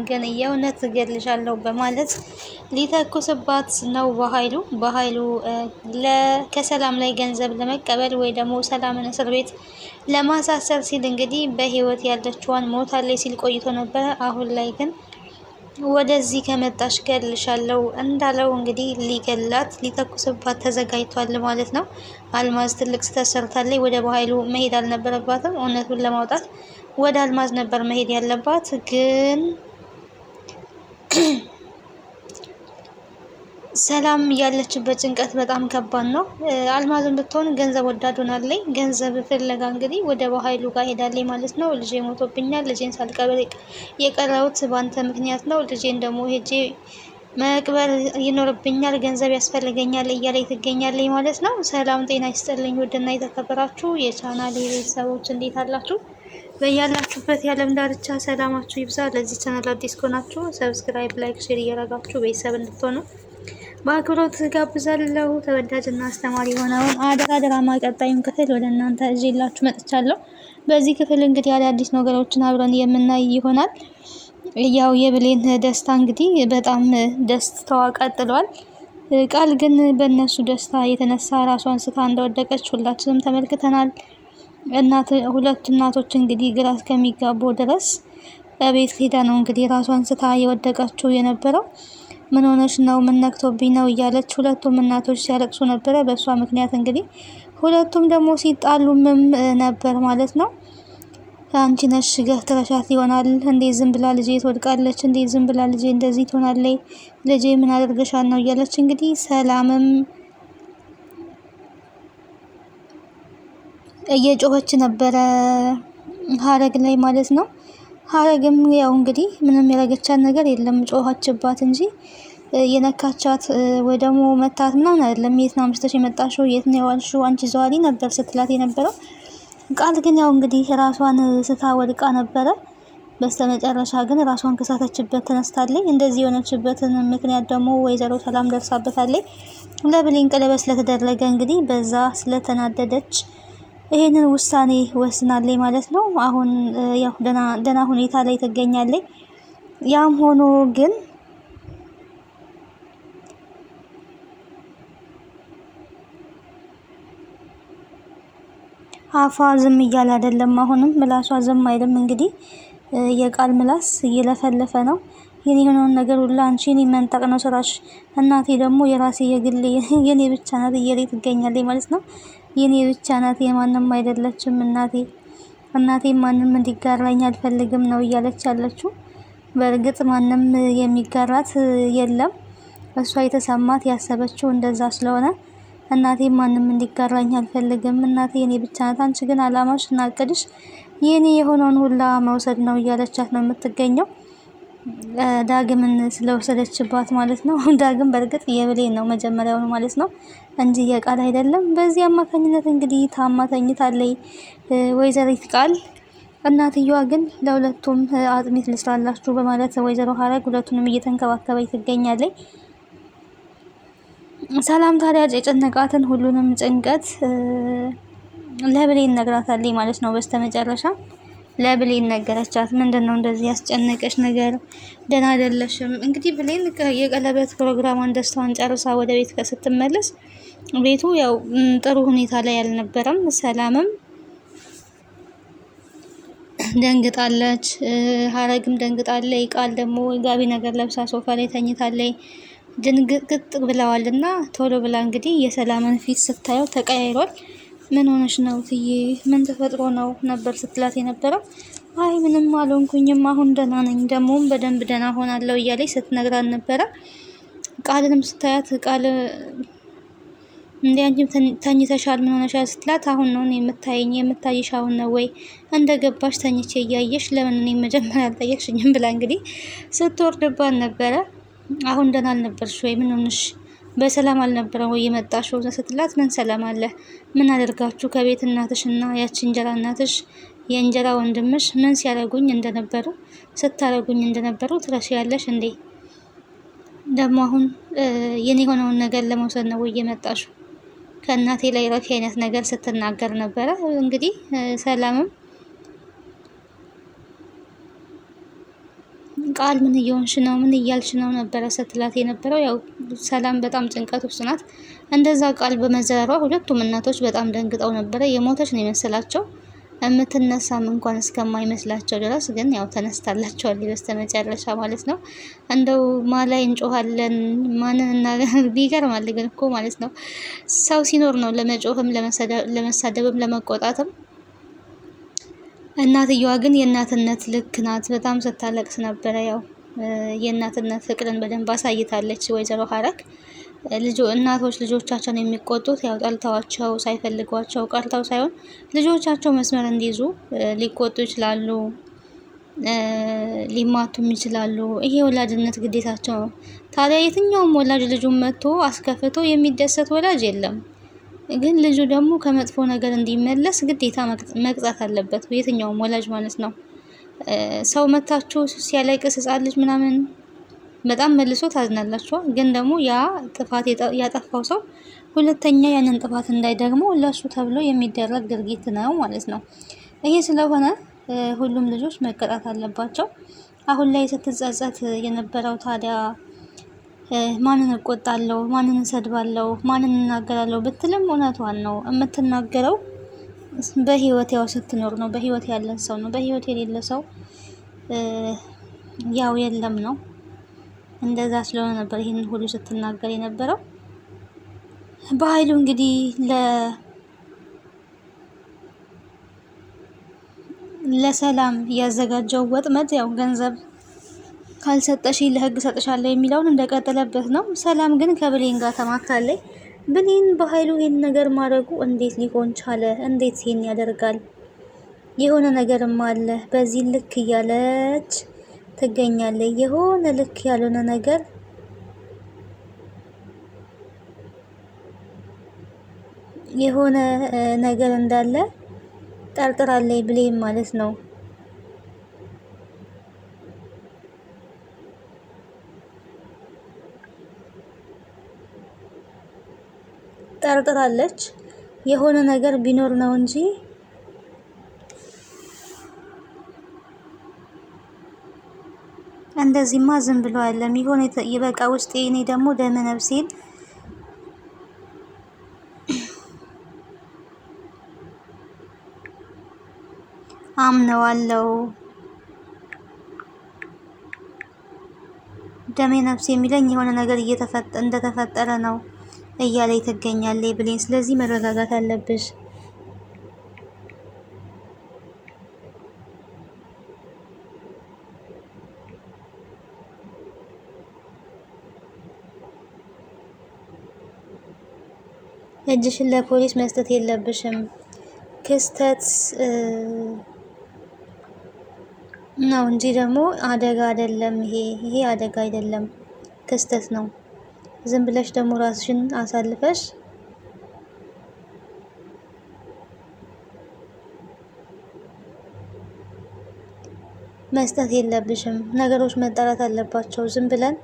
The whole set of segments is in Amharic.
ግን የእውነት እገልሻለሁ በማለት ሊተኩስባት ነው በኃይሉ ከሰላም ላይ ገንዘብ ለመቀበል ወይ ደግሞ ሰላምን እስር ቤት ለማሳሰር ሲል እንግዲህ በህይወት ያለችዋን ሞታለች ሲል ቆይቶ ነበረ። አሁን ላይ ግን ወደዚህ ከመጣሽ ገልሻለሁ እንዳለው እንግዲህ ሊገላት ሊተኩስባት ተዘጋጅቷል ማለት ነው። አልማዝ ትልቅ ስህተት ሰርታለች። ወደ በኃይሉ መሄድ አልነበረባትም። እውነቱን ለማውጣት ወደ አልማዝ ነበር መሄድ ያለባት ግን ሰላም ያለችበት ጭንቀት በጣም ከባድ ነው። አልማዝን ብትሆን ገንዘብ ወዳድ ሆናለች። ገንዘብ ፍለጋ እንግዲህ ወደ በኃይሉ ጋር ሄዳለች ማለት ነው። ልጄ ሞቶብኛል፣ ልጄን ሳልቀበር የቀረሁት ባንተ ምክንያት ነው፣ ልጄን ደግሞ ሄጄ መቅበር ይኖርብኛል፣ ገንዘብ ያስፈልገኛል እያለች ትገኛለች ማለት ነው። ሰላም ጤና ይስጥልኝ ውድና የተከበራችሁ የቻናሌ ቤተሰቦች እንዴት አላችሁ? በያላችሁበት የዓለም ዳርቻ ሰላማችሁ ይብዛ። ለዚህ ቻናል አዲስ ከሆናችሁ ሰብስክራይብ፣ ላይክ፣ ሼር እያደረጋችሁ ቤተሰብ እንድትሆኑ በአክብሮት ጋብዛለሁ። ተወዳጅና አስተማሪ የሆነውን አደራ ድራማ ቀጣዩን ክፍል ወደ እናንተ ይዤላችሁ መጥቻለሁ። በዚህ ክፍል እንግዲህ አዳዲስ ነገሮችን አብረን የምናይ ይሆናል። ያው የብሌን ደስታ እንግዲህ በጣም ደስታዋ ቀጥሏል። ቃል ግን በእነሱ ደስታ የተነሳ ራሷን ስታ እንደወደቀች ሁላችንም ተመልክተናል። ሁለቱ እናቶች እንግዲህ ግራ እስከሚጋቡ ድረስ በቤት ሄዳ ነው እንግዲህ ራሷን ስታ የወደቀችው የነበረው። ምን ሆነሽ ነው? ምን ነክቶብኝ ነው? እያለች ሁለቱም እናቶች ሲያለቅሱ ነበረ። በእሷ ምክንያት እንግዲህ ሁለቱም ደግሞ ሲጣሉምም ነበር ማለት ነው። አንቺ ነሽ ገፍትረሻት ይሆናል እንዴ? ዝም ብላ ልጄ ትወድቃለች እንዴ? ዝም ብላ ልጄ እንደዚህ ትሆናለች? ልጄ ምን አድርገሻል ነው እያለች እንግዲህ ሰላምም እየጮኸች ነበረ ሀረግ ላይ ማለት ነው። ሀረግም ያው እንግዲህ ምንም ያደረገቻት ነገር የለም፣ ጮኸችባት እንጂ የነካቻት ወይ ደግሞ መታት ምናምን አይደለም። የት ነው አምሽተሽ የመጣሽው? የት ነው የዋልሽው? አንቺ ዘዋሪ ነበር ስትላት የነበረው። ቃል ግን ያው እንግዲህ ራሷን ስታ ወድቃ ነበረ። በስተመጨረሻ ግን ራሷን ከሳተችበት ተነስታለች። እንደዚህ የሆነችበትን ምክንያት ደግሞ ወይዘሮ ሰላም ደርሳበታለች። ለብሌን ቀለበት ስለተደረገ እንግዲህ በዛ ስለተናደደች ይሄንን ውሳኔ ወስናለች ማለት ነው። አሁን ያው ደህና ሁኔታ ላይ ትገኛለች። ያም ሆኖ ግን አፏ ዝም እያለ አይደለም። አሁንም ምላሷ ዝም አይልም። እንግዲህ የቃል ምላስ እየለፈለፈ ነው። የኔ የሆነውን ነገር ሁላ አንቺ እኔ መንጠቅ ነው ስራሽ፣ እናቴ ደግሞ የራሴ የግሌ የኔ ብቻ ናት እያለች ትገኛለች ማለት ነው። የኔ ብቻ ናት የማንም አይደለችም እናቴ ማንም እንዲጋራኝ አልፈልግም ነው እያለች ያለችው። በእርግጥ ማንም የሚጋራት የለም። እሷ የተሰማት ያሰበችው እንደዛ ስለሆነ እናቴ ማንም እንዲጋራኝ አልፈልግም፣ እናቴ የኔ ብቻ ናት፣ አንቺ ግን አላማሽ እና እቅድሽ የኔ የሆነውን ሁላ መውሰድ ነው እያለቻት ነው የምትገኘው። ዳግምን ስለወሰደችባት ማለት ነው። ዳግም በእርግጥ የብሌን ነው መጀመሪያውን ማለት ነው እንጂ የቃል አይደለም። በዚህ አማካኝነት እንግዲህ ታማ ተኝታለች ወይዘሪት ቃል። እናትየዋ ግን ለሁለቱም አጥሚት ልስራላችሁ በማለት ወይዘሮ ሀረግ ሁለቱንም እየተንከባከበች ትገኛለች። ሰላም ታዲያ የጨነቃትን ሁሉንም ጭንቀት ለብሌን ነግራታለች ማለት ነው። በስተመጨረሻ ለብሌን ነገረቻት። ምንድነው እንደዚህ ያስጨነቀሽ ነገር? ደህና አይደለሽም? እንግዲህ ብሌን የቀለበት ፕሮግራሟን ደስታዋን ጨርሳ ወደ ቤት ስትመለስ ቤቱ ያው ጥሩ ሁኔታ ላይ አልነበረም። ሰላምም ደንግጣለች፣ ሀረግም ደንግጣለች። ቃል ደግሞ ጋቢ ነገር ለብሳ ሶፋ ላይ ተኝታለች። ድንግጥግጥ ብለዋልና ቶሎ ብላ እንግዲህ የሰላምን ፊት ስታየው ተቀያይሯል። ምን ሆነሽ ነው ትዬ? ምን ተፈጥሮ ነው ነበር ስትላት የነበረው። አይ ምንም አልሆንኩኝም፣ አሁን ደህና ነኝ፣ ደግሞም በደንብ ደህና ሆናለሁ እያለች ስትነግራን ነበረ። ቃልንም ስታያት ቃል እንዴ አንቺም ተኝተሻል ምን ሆነሻል ስትላት አሁን ነው የምታየኝ፣ የምታይሽ አሁን ነው ወይ? እንደገባሽ ተኝቼ እያየሽ ለምን እኔ መጀመሪያ አልጠየቅሽኝም ብላ እንግዲህ ስትወርድባን ነበረ። አሁን ደህና አልነበርሽ ወይ? ምን ሆነሽ? በሰላም አልነበረም ወይ የመጣሽው ስትላት፣ ምን ሰላም አለ? ምን አደርጋችሁ ከቤት እናትሽና ያቺ እንጀራ እናትሽ የእንጀራ ወንድምሽ ምን ሲያረጉኝ እንደነበሩ ስታረጉኝ እንደነበሩ ትረሺያለሽ እንዴ? ደግሞ አሁን የኔ የሆነውን ነገር ለመውሰድ ነው ወይ የመጣሽው? ከእናቴ ላይ ረፊ አይነት ነገር ስትናገር ነበረ። እንግዲህ ሰላምም ቃል ምን እየሆንሽ ነው? ምን እያልሽ ነው ነበረ ስትላት የነበረው። ያው ሰላም በጣም ጭንቀት ውስጥ ናት። እንደዛ ቃል በመዘረሯ ሁለቱም እናቶች በጣም ደንግጠው ነበረ። የሞተች ነው የመሰላቸው የምትነሳም እንኳን እስከማይመስላቸው ድረስ ግን ያው ተነስታላቸዋል በስተመጨረሻ ማለት ነው። እንደው ማላይ እንጮሃለን ማንን እና ይገርማል ግን እኮ ማለት ነው ሰው ሲኖር ነው ለመጮህም ለመሳደብም ለመቆጣትም። እናትየዋ ግን የእናትነት ልክ ናት። በጣም ስታለቅስ ነበረ። ያው የእናትነት ፍቅርን በደንብ አሳይታለች ወይዘሮ ሀረግ። እናቶች ልጆቻቸውን የሚቆጡት ያው ጠልተዋቸው ሳይፈልጓቸው ቀርተው ሳይሆን ልጆቻቸው መስመር እንዲይዙ ሊቆጡ ይችላሉ፣ ሊማቱም ይችላሉ። ይሄ ወላጅነት ግዴታቸው ነው። ታዲያ የትኛውም ወላጅ ልጁን መጥቶ አስከፍቶ የሚደሰት ወላጅ የለም። ግን ልጁ ደግሞ ከመጥፎ ነገር እንዲመለስ ግዴታ መቅጣት አለበት፣ የትኛውም ወላጅ ማለት ነው። ሰው መታችሁ ሲያለቅስ ሕፃን ልጅ ምናምን በጣም መልሶ ታዝናላችኋል። ግን ደግሞ ያ ጥፋት ያጠፋው ሰው ሁለተኛ ያንን ጥፋት እንዳይደግመው ለሱ ተብሎ የሚደረግ ድርጊት ነው ማለት ነው። ይሄ ስለሆነ ሁሉም ልጆች መቀጣት አለባቸው። አሁን ላይ ስትጸጸት የነበረው ታዲያ ማንን እቆጣለሁ፣ ማንን እሰድባለሁ፣ ማንን እናገራለሁ ብትልም እውነቷን ነው የምትናገረው። በህይወት ያው ስትኖር ነው፣ በህይወት ያለን ሰው ነው። በህይወት የሌለ ሰው ያው የለም ነው። እንደዛ ስለሆነ ነበር ይህንን ሁሉ ስትናገር የነበረው። በኃይሉ እንግዲህ ለሰላም ያዘጋጀው ወጥመድ ያው ገንዘብ ካልሰጠሽ ለህግ ሰጥሻለሁ የሚለውን እንደቀጠለበት ነው። ሰላም ግን ከብሌን ጋር ተማክራለች። ብሌን በኃይሉ ይህን ነገር ማድረጉ እንዴት ሊሆን ቻለ? እንዴት ይህን ያደርጋል? የሆነ ነገርም አለ በዚህ ልክ እያለች ትገኛለች። የሆነ ልክ ያልሆነ ነገር እንዳለ ጠርጥራለች ብሌን ማለት ነው። ጠርጥራለች የሆነ ነገር ቢኖር ነው እንጂ እንደዚህማ ዝም ብሎ አይደለም። ይሆን ይበቃ ውስጤ እኔ ደግሞ ደመ ነፍሴን አምነዋለው። ደሜ ነፍሴ የሚለኝ የሆነ ነገር እንደተፈጠረ ነው እያለች ትገኛለች ብሌን። ስለዚህ መረጋጋት አለብሽ። እጅሽን ለፖሊስ መስጠት የለብሽም። ክስተት ነው እንጂ ደግሞ አደጋ አይደለም። ይሄ አደጋ አይደለም፣ ክስተት ነው። ዝም ብለሽ ደግሞ ራስሽን አሳልፈሽ መስጠት የለብሽም። ነገሮች መጣራት አለባቸው። ዝም ብለን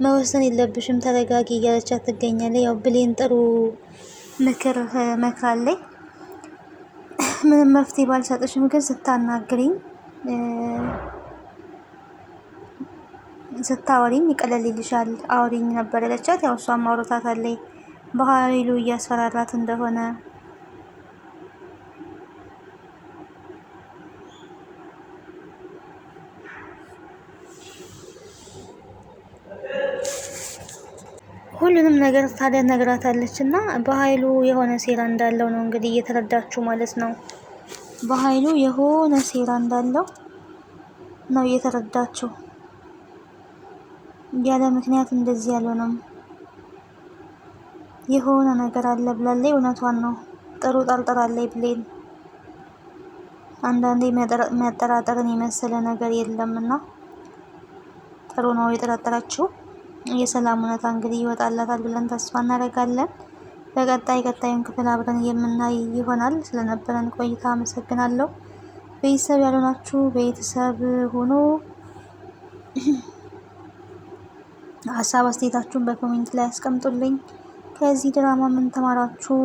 መወሰን የለብሽም። ተረጋጊ እያለቻት ትገኛለች። ያው ብሌን ጥሩ ምክር መክራለች። ምንም መፍትሄ ባልሰጥሽም ግን ስታናግሪኝ ስታወሪኝ ይቀለል ይልሻል፣ አውሪኝ ነበር ያለቻት። ያው እሷም አውርታታለች በኃይሉ እያስፈራራት እንደሆነ። ሁሉንም ነገር ታዲያ ነግራታለች እና በኃይሉ የሆነ ሴራ እንዳለው ነው እንግዲህ እየተረዳችሁ ማለት ነው። በኃይሉ የሆነ ሴራ እንዳለው ነው እየተረዳችሁ። ያለ ምክንያት እንደዚህ ያልሆነም የሆነ ነገር አለ ብላለች። እውነቷን ነው። ጥሩ ጠርጥራለች ብሌን። አንዳንዴ መጠራጠርን የመሰለ ነገር የለምና ጥሩ ነው የጠረጠረችው። የሰላም እውነታ እንግዲህ ይወጣላታል ብለን ተስፋ እናደርጋለን። ቀጣዩን ክፍል አብረን የምናይ ይሆናል። ስለነበረን ቆይታ አመሰግናለሁ። ቤተሰብ ያልሆናችሁ ቤተሰብ ሆኖ ሀሳብ አስተያየታችሁን በኮሜንት ላይ አስቀምጡልኝ። ከዚህ ድራማ ምን ተማራችሁ?